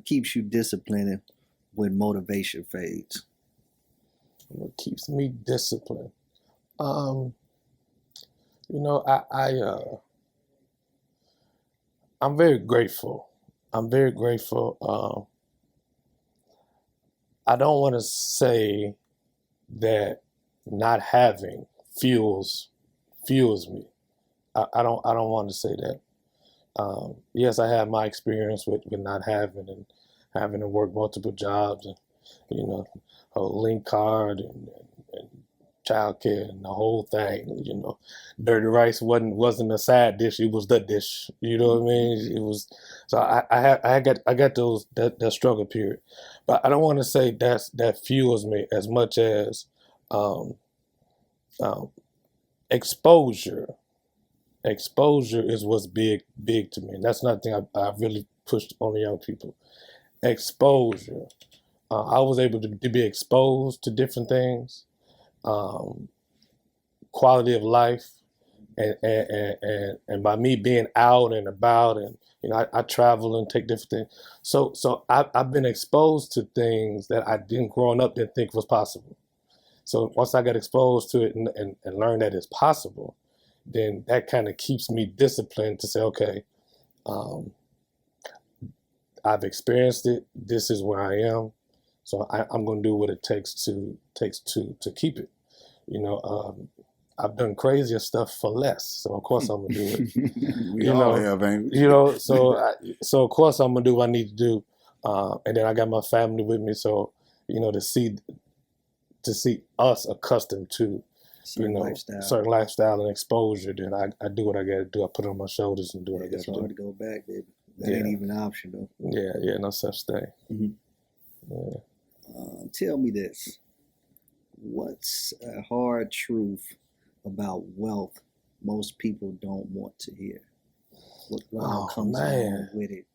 keeps you disciplined when motivation fades? What keeps me disciplined? You know, I'm very grateful. I'm very grateful. I don't want to say that not having fuels me. I don't want to say that. Yes, I had my experience with not having and having to work multiple jobs and a link card and childcare and the whole thing. Dirty rice wasn't a side dish; it was the dish. You know what I mean? It was. So I got those that struggle period, but I don't want to say that fuels me as much as um, um, exposure. Exposure is what's big to me. And that's another thing I really pushed on the young people. Exposure. I was able to be exposed to different things, quality of life, and by me being out and about, and I travel and take different things. So I've been exposed to things that I didn't growing up didn't think was possible. So once I got exposed to it and learned that it's possible, then that kind of keeps me disciplined to say, okay, I've experienced it. This is where I am. So I'm going to do what it takes to keep it. I've done crazier stuff for less, so of course I'm gonna do it. We all have, ain't we? So of course I'm gonna do what I need to do, and then I got my family with me, so to see us accustomed to certain lifestyle and exposure, then I do what I got to do. I put it on my shoulders and do what I got to do. It's hard to go back, baby. That ain't even an option, though. Yeah, no such thing. Mm-hmm. Yeah. Tell me this. What's a hard truth about wealth most people don't want to hear? What comes along with it?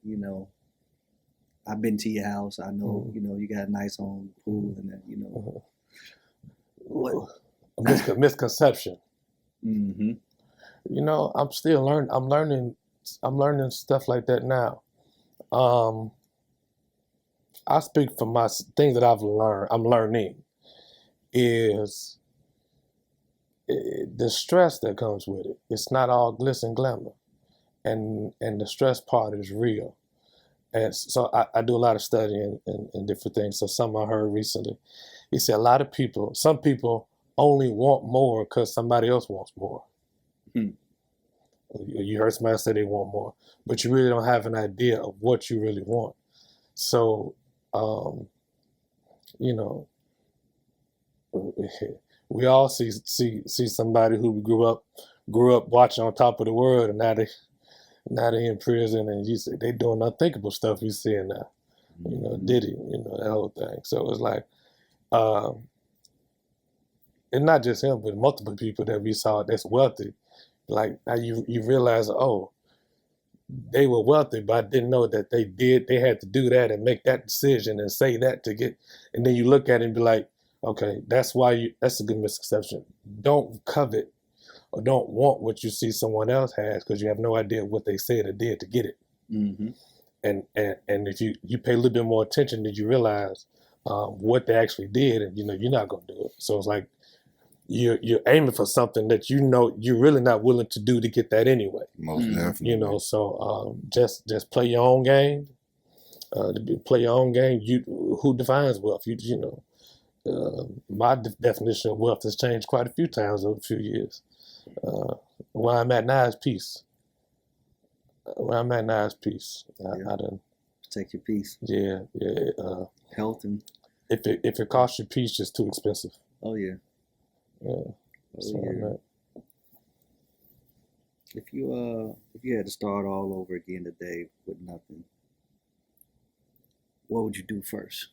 I've been to your house. I know, you got a nice home, pool, and that, What? A misconception. Mm-hmm. I'm still learning. I'm learning stuff like that now. I speak from my things that I've learned. I'm learning is the stress that comes with it. It's not all glitz and glamour, and the stress part is real. And so I do a lot of studying and different things. So something I heard recently, he said some people only want more because somebody else wants more. You heard somebody say they want more, but you really don't have an idea of what you really want. So, we all see somebody who grew up watching On Top of the World, and now they in prison, and you say they doing unthinkable stuff you seeing now. Diddy, that whole thing. So it's like, and not just him, but multiple people that we saw that's wealthy. Like now you realize, oh, they were wealthy, but I didn't know that they had to do that and make that decision and say that to get, and then you look at it and be like, okay, that's a good misconception. Don't covet or don't want what you see someone else has because you have no idea what they said or did to get it. Mm-hmm. And if you pay a little bit more attention, then you realize what they actually did, and you're not gonna do it. So it's like you're aiming for something that you're really not willing to do to get that anyway. Most definitely. So just play your own game. Play your own game. Who defines wealth? My definition of wealth has changed quite a few times over a few years. Where I'm at now is peace. Where I'm at now is peace. I done protect your peace. Yeah. Health and if it costs you peace, it's too expensive. Oh yeah. Yeah. If you had to start all over again today with nothing, what would you do first?